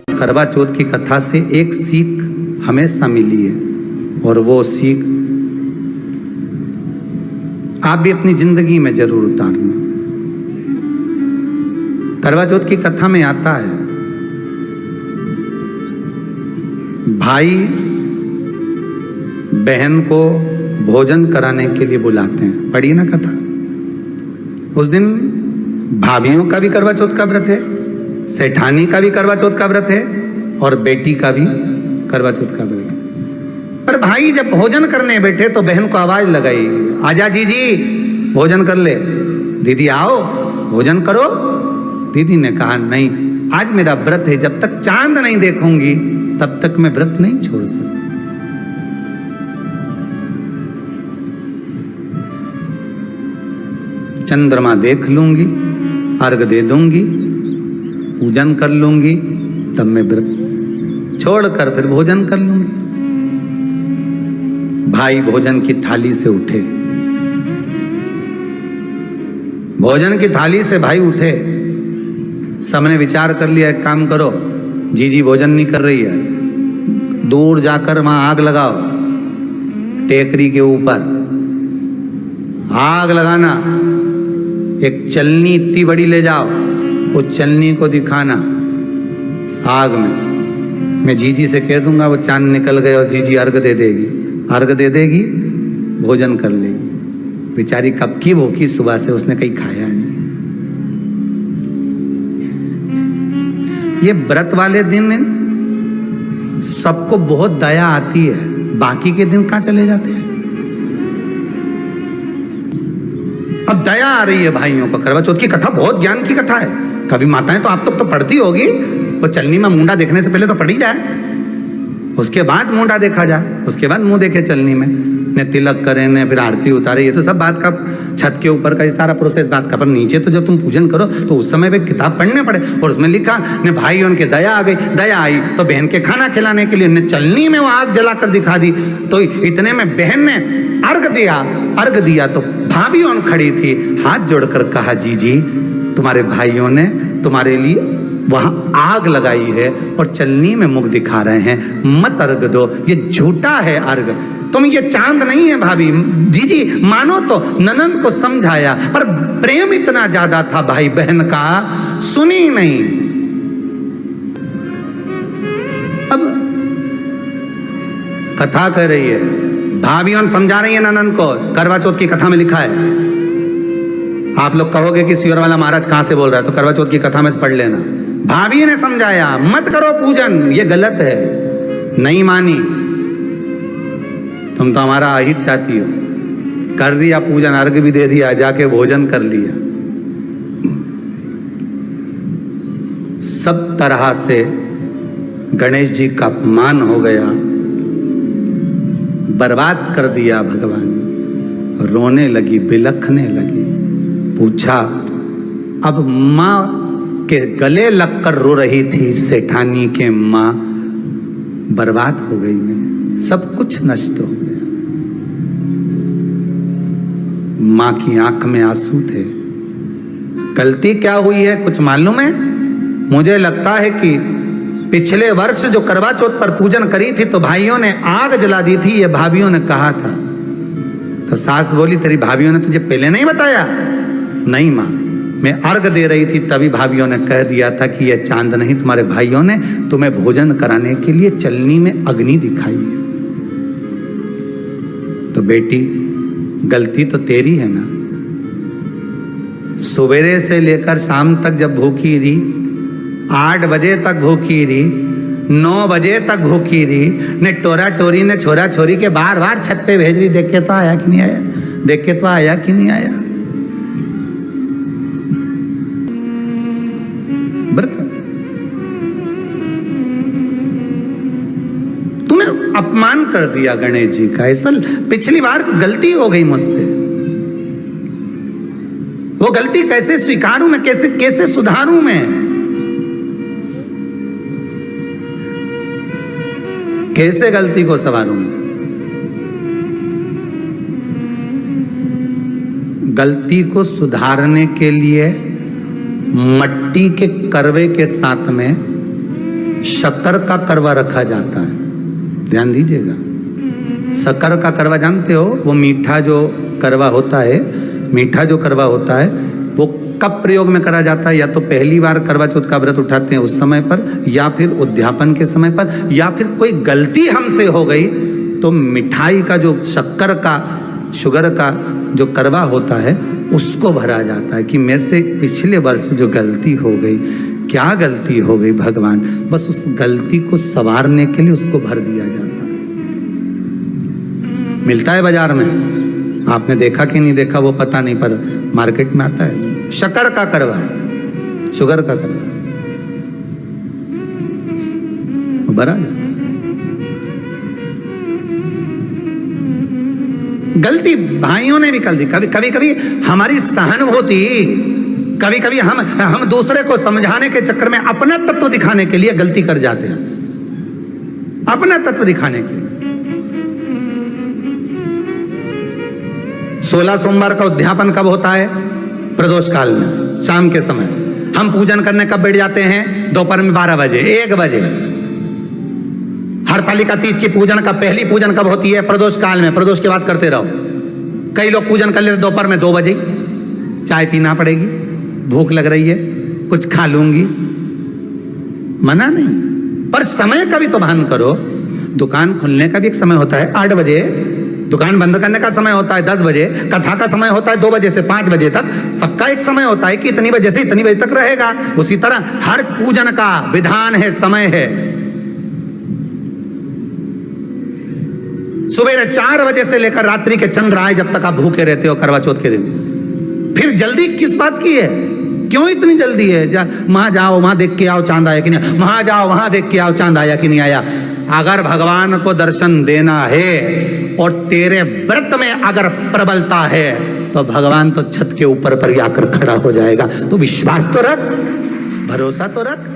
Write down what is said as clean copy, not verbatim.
करवा चौथ की कथा से एक सीख हमेशा मिली है, और वो सीख आप भी अपनी जिंदगी में जरूर उतारना। करवा चौथ की कथा में आता है, भाई बहन को भोजन कराने के लिए बुलाते हैं। पढ़िए ना कथा। उस दिन भाभीियों का भी करवा चौथ का व्रत है, सेठानी का भी करवा चौथ का व्रत है, और बेटी का भी करवा चौथ का व्रत है। पर भाई जब भोजन करने बैठे तो बहन को आवाज लगाई, आजा जीजी भोजन कर ले। दीदी आओ भोजन करो। दीदी ने कहा नहीं, आज मेरा व्रत है, जब तक चांद नहीं देखूंगी तब तक मैं व्रत नहीं छोड़ सकती। चंद्रमा देख लूंगी, अर्घ दे दूंगी, पूजन कर लूंगी, तब मैं व्रत छोड़कर फिर भोजन कर लूंगी। भाई भोजन की थाली से उठे, भोजन की थाली से भाई उठे। सबने विचार कर लिया, एक काम करो, जीजी भोजन नहीं कर रही है, दूर जाकर वहां आग लगाओ, टेकरी के ऊपर आग लगाना, एक चलनी इतनी बड़ी ले जाओ, उस चलनी को दिखाना आग में। मैं जीजी से कह दूंगा, वो चांद निकल गए और जीजी अर्घ दे देगी, अर्घ दे देगी, भोजन कर लेगी। बेचारी कब की भूखी, सुबह से उसने कहीं खाया नहीं। ये व्रत वाले दिन सबको बहुत दया आती है, बाकी के दिन कहां चले जाते हैं। अब दया आ रही है भाइयों को। करवा चौथ की कथा बहुत ज्ञान की कथा है। कभी माताएं तो आप तो पढ़ती होगी, वो चलनी में मुंडा देखने से पहले तो पढ़ी जाए, उसके बाद मुंडा देखा जाए, उसके बाद मुंह देखे चलनी में, ने तिलक करे, ने फिर आरती उतारे। ये तो सब बात का छत के ऊपर का ये सारा प्रोसेस बात का। पर नीचे तो जब तुम पूजन करो तो उस समय पे किताब पढ़ने पड़े, और उसमें लिखा ने भाई उनके दया आ गई, दया आई तो बहन के खाना खिलाने के लिए ने चलनी में वो आग जलाकर दिखा दी। तो इतने में बहन ने अर्घ दिया, अर्घ दिया तो भाभी उन खड़ी थी, हाथ जोड़कर कहा, जीजी तुम्हारे भाइयों ने तुम्हारे लिए वहां आग लगाई है और चलनी में मुख दिखा रहे हैं, मत अर्घ दो, ये झूठा है अर्घ, तुम ये चांद नहीं है भाभी। जीजी मानो तो ननंद को समझाया, पर प्रेम इतना ज्यादा था भाई बहन का, सुनी नहीं। अब कथा कर रही है, भाभी समझा रही है ननंद को। करवा चौथ की कथा में लिखा है, आप लोग कहोगे कि सियोर वाला महाराज कहां से बोल रहा है, तो करवा चौथ की कथा में से पढ़ लेना। भाभी ने समझाया, मत करो पूजन, ये गलत है। नहीं मानी, तुम तो हमारा अहित चाहती हो। कर दिया पूजन, अर्घ भी दे दिया, जाके भोजन कर लिया। सब तरह से गणेश जी का अपमान हो गया, बर्बाद कर दिया भगवान। रोने लगी, बिलखने लगी। पूछा, अब माँ के गले लगकर रो रही थी सेठानी के माँ, बर्बाद हो गई मैं, सब कुछ नष्ट हो गया। माँ की आंख में आंसू थे। गलती क्या हुई है कुछ मालूम है? मुझे लगता है कि पिछले वर्ष जो करवा चौथ पर पूजन करी थी तो भाइयों ने आग जला दी थी, ये भाभीियों ने कहा था। तो सास बोली, तेरी भाभीियों ने तुझे पहले नहीं बताया? नहीं माँ, मैं अर्घ दे रही थी तभी भाभीियों ने कह दिया था कि यह चांद नहीं, तुम्हारे भाइयों ने तुम्हें भोजन कराने के लिए चलनी में अग्नि दिखाई है। तो बेटी गलती तो तेरी है ना। सवेरे से लेकर शाम तक जब भूखी रही, 8 बजे तक भूखी रही, 9 बजे तक भूखी रही, ने टोरा टोरी ने छोरा छोरी के बार बार छत पे भेज रही, देख के तो आया कि नहीं आया, देख के तो आया कि नहीं आया। तूने अपमान कर दिया गणेश जी का। ऐसा पिछली बार गलती हो गई मुझसे, वो गलती कैसे स्वीकारूं मैं, कैसे कैसे सुधारूं मैं, कैसे गलती को संवारूं मैं। गलती को सुधारने के लिए मट्टी के करवे के साथ में शक्कर का करवा रखा जाता है, ध्यान दीजिएगा। शक्कर का करवा जानते हो, वो मीठा जो करवा होता है, मीठा जो करवा होता है वो कब प्रयोग में करा जाता है? या तो पहली बार करवा चौथ का व्रत उठाते हैं उस समय पर, या फिर उद्यापन के समय पर, या फिर कोई गलती हमसे हो गई तो मिठाई का जो शक्कर का, शुगर का जो करवा होता है उसको भरा जाता है कि मेरे से पिछले वर्ष जो गलती हो गई, क्या गलती हो गई भगवान, बस उस गलती को संवारने के लिए उसको भर दिया जाता है। मिलता है बाजार में, आपने देखा कि नहीं देखा वो पता नहीं, पर मार्केट में आता है। शक्कर का करवा है, शुगर का करवा, वो भरा जाता है। गलती भाइयों ने भी कर दी, कभी कभी हमारी सहानुभूति, कभी कभी हम दूसरे को समझाने के चक्कर में अपना तत्व दिखाने के लिए गलती कर जाते हैं, अपना तत्व दिखाने के लिए। 16 सोमवार का उद्यापन कब होता है? प्रदोष काल में, शाम के समय। हम पूजन करने कब बैठ जाते हैं? दोपहर में 12 बजे, 1 बजे। हरतालिका तीज की पूजन का पहली पूजन कब होती है? प्रदोष काल में, प्रदोष के बाद करते रहो। कई लोग पूजन कर लेते दोपहर में 2 बजे, चाय पीना पड़ेगी, भूख लग रही है, कुछ खा लूंगी, मना नहीं, पर समय का भी तो भान करो। दुकान खुलने का भी एक समय होता है 8 बजे, दुकान बंद करने का समय होता है 10 बजे, कथा का समय होता है 2 बजे से 5 बजे तक। सबका एक समय होता है कि इतनी बजे से इतनी बजे तक रहेगा। उसी तरह हर पूजन का विधान है, समय है। सुबह 4 बजे से लेकर रात्रि के चंद्र आए जब तक आप भूखे रहते हो करवा चौथ के दिन। फिर जल्दी किस बात की है? क्यों इतनी जल्दी है? वहां जाओ, वहां देख के आओ चांद आया कि नहीं, वहां जाओ, वहां देख के आओ चांद आया कि नहीं आया। अगर भगवान को दर्शन देना है और तेरे व्रत में अगर प्रबलता है तो भगवान तो छत के ऊपर पर आकर खड़ा हो जाएगा। तो विश्वास तो रख, भरोसा तो रख।